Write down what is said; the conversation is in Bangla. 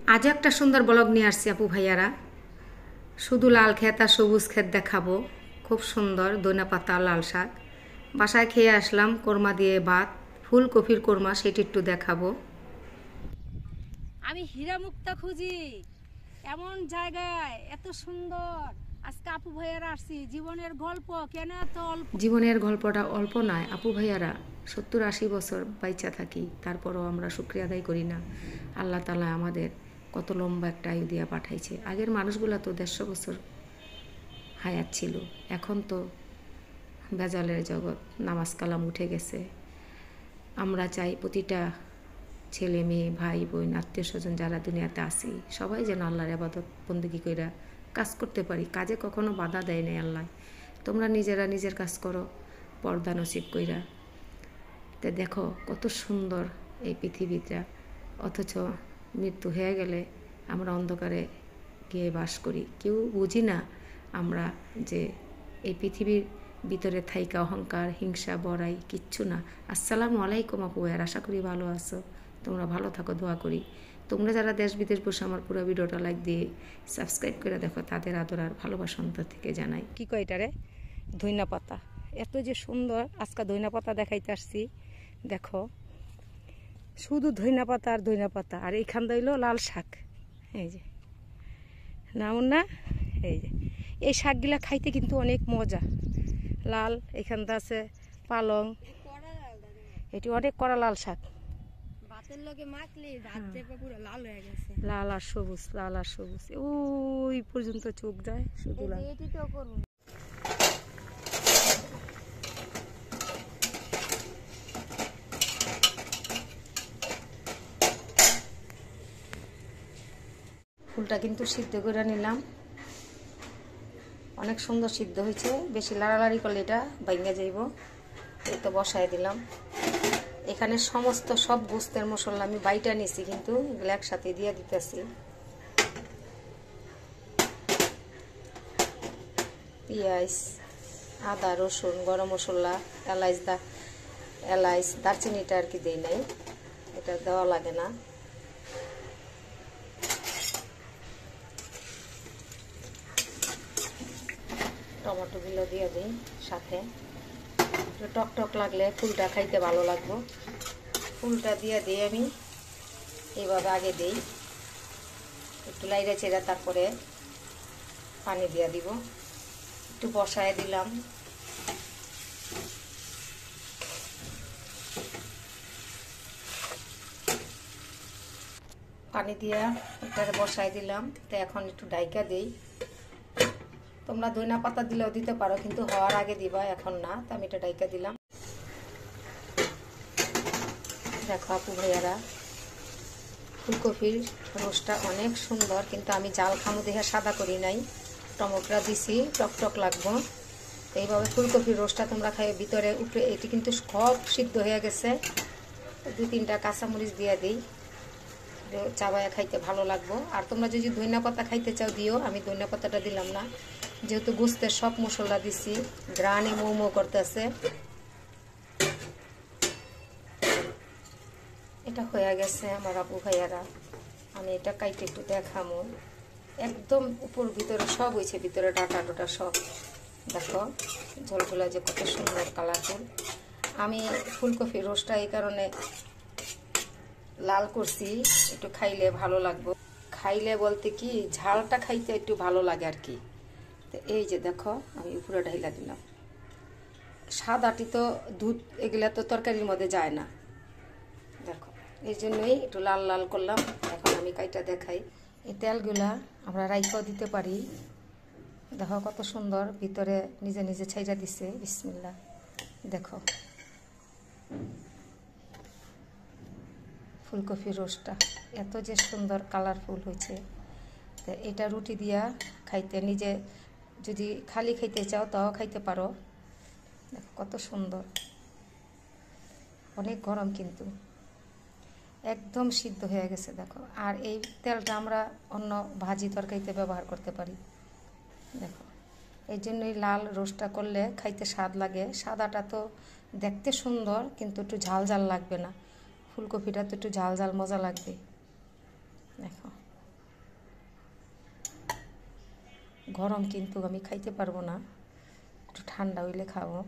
আজ একটা সুন্দর ব্লগ নিয়ে আসছি আপু ভাইয়ারা। শুধু লাল ক্ষেত আর সবুজ ক্ষেত দেখাবো। খুব সুন্দর ধনে পাতা লাল শাক। বাসায় খেয়ে আসলাম কোরমা দিয়ে ভাত, ফুলকপির কোরমা, সেটি একটু দেখাবো। আমি হীরা মুক্তা খুঁজি এমন জায়গায়, এত সুন্দর। আজকে আপু ভাইয়ারা আসছি, জীবনের গল্প কেন এত অল্প। জীবনের গল্পটা অল্প নয় আপু ভাইয়ারা, 70-80 বছর বাইচা থাকি, তারপরও আমরা শুক্রিয়া আদায় করি না। আল্লাহ তাআলা আমাদের কত লম্বা একটা আয়ু দিয়া পাঠাইছে। আগের মানুষগুলা তো 150 বছর হায়াত ছিল, এখন তো ভেজালের জগৎ, নামাজ কালাম উঠে গেছে। আমরা চাই প্রতিটা ছেলে মেয়ে ভাই বোন আত্মীয় স্বজন যারা দুনিয়াতে আসি সবাই যেন আল্লাহর ইবাদত বন্দেগী কইরা কাজ করতে পারি। কাজে কখনো বাধা দেয় নাই আল্লাহ। তোমরা নিজেরা নিজের কাজ করো পর্দা নসিব কইরা। তে দেখো কত সুন্দর এই পৃথিবীটা, অথচ মৃত্যু হয়ে গেলে আমরা অন্ধকারে গিয়ে বাস করি। কেউ বুঝি না আমরা যে এই পৃথিবীর ভিতরে থাইকা অহংকার হিংসা বড়াই কিচ্ছু না। আসসালামু আলাইকুম আপু, আর আশা করি ভালো আছো। তোমরা ভালো থাকো, দোয়া করি। তোমরা যারা দেশ বিদেশ বসে আমার পুরো ভিডিওটা লাইক দিয়ে সাবস্ক্রাইব করে দেখো, তাদের আদর আর ভালোবাসা অন্তর থেকে জানাই। কি কয় এটারে? ধইনা পাতা। এত যে সুন্দর, আজকে ধইনা পাতা দেখাইতে আসছি। দেখো শুধু ধইনা পাতা আর ধইনা পাতা, আর এইখান হইল লাল শাক। এই যে নামুন না, এই যে এই শাকগুলা খাইতে কিন্তু অনেক মজা। লাল, এখানটা আছে পালং, এটি অনেক কড়া লাল শাক। লাল আর সবুজ, লাল আর সবুজ, ওই পর্যন্ত চোখ যায় শুধু লাল। ফুলটা কিন্তু সিদ্ধ করে নিলাম, অনেক সুন্দর সিদ্ধ হয়েছে। বেশি লাড়ালাড়ি করলে এটা ভাঙা যাইব। এই তো বসায় দিলাম। এখানে সমস্ত সব গোস্তের মশলা আমি বাইটা নিছি, কিন্তু এগুলো একসাথে দিয়ে দিতেছি। পেঁয়াজ, আদা, রসুন, গরম মশলা, এলাইচ দারচিনিটা আর কি দেই নাই, এটা দেওয়া লাগে না। টমেটোগুলো দিয়ে দিই সাথে, টক টক লাগলে ফুলটা খাইতে ভালো লাগবে। ফুলটা দিয়ে দিই আমি এইভাবে আগে দিই, একটু লাইড়া চেড়া, তারপরে পানি দিয়ে দিব। একটু বসায় দিলাম। পানি দিয়া এটারে বসায় দিলাম। তো এখন একটু ডাইকা দিই। তোমরা ধনিয়া পাতা দিলেও দিতে পারো, কিন্তু হওয়ার আগে দিবা, এখন না। তো আমি এটা ডাইকা দিলাম। দেখো আপু ভাইয়ারা, ফুলকপির রোস্টটা অনেক সুন্দর, কিন্তু আমি জাল খামো দেখে সাদা করি নাই, টমেটোটা দিছি, টক টক লাগবো। এইভাবে ফুলকপির রোস্টটা তোমরা খাই। ভিতরে উপরে এটি কিন্তু সব সিদ্ধ হয়ে গেছে। 2-3টা কাঁচামরিচ দিয়ে দিই, চাবায়া খাইতে ভালো লাগবো। আর তোমরা যদি ধনিয়া পাতা খাইতে চাও দিও, আমি ধনিয়া পাতাটা দিলাম না, যেহেতু গোস্তের সব মশলা দিছি। গ্রানে মৌ করতেছে। এটা হয়ে গেছে আমার আপু ভাইয়ারা। আমি এটা কাইতে একটু দেখামো। একদম উপর ভিতরে সব হয়েছে, ভিতরে ডাটা টোটা সব। দেখো ঝোলগুলা যে কত সুন্দর কালারফুল। আমি ফুলকপি রোস্টটা এই কারণে লাল করছি, একটু খাইলে ভালো লাগবে। খাইলে বলতে কি, ঝালটা খাইতে একটু ভালো লাগে আর কি। তো এই যে দেখো আমি উপরে ঢাইলা দিলাম। সাদাটি তো দুধ এগুলা তো তরকারির মধ্যে যায় না, দেখো এই জন্যই একটু লাল লাল করলাম। এখন আমি কাইটা দেখাই। এই তেলগুলা আমরা রাইখাও দিতে পারি। দেখো কত সুন্দর ভিতরে নিজে নিজে ছাইরা দিছে। বিসমিল্লাহ। দেখো ফুলকপির রোস্টটা এত যে সুন্দর কালারফুল হয়েছে। তো এটা রুটি দিয়া খাইতে, নিজে যদি খালি খাইতে চাও তাও খাইতে পারো। দেখো কত সুন্দর, অনেক গরম কিন্তু একদম সিদ্ধ হয়ে গেছে। দেখো, আর এই তেলটা আমরা অন্য ভাজি তরকারিতে ব্যবহার করতে পারি। দেখো এই জন্যই লাল রোস্টটা করলে খাইতে স্বাদ লাগে। সাদাটা তো দেখতে সুন্দর, কিন্তু একটু ঝাল ঝাল লাগবে না। ফুলকপিটা তো একটু ঝাল ঝাল মজা লাগবে। দেখো গরম কিন্তু আমি খাইতে পারবো না, একটু ঠান্ডা হইলে খাবো।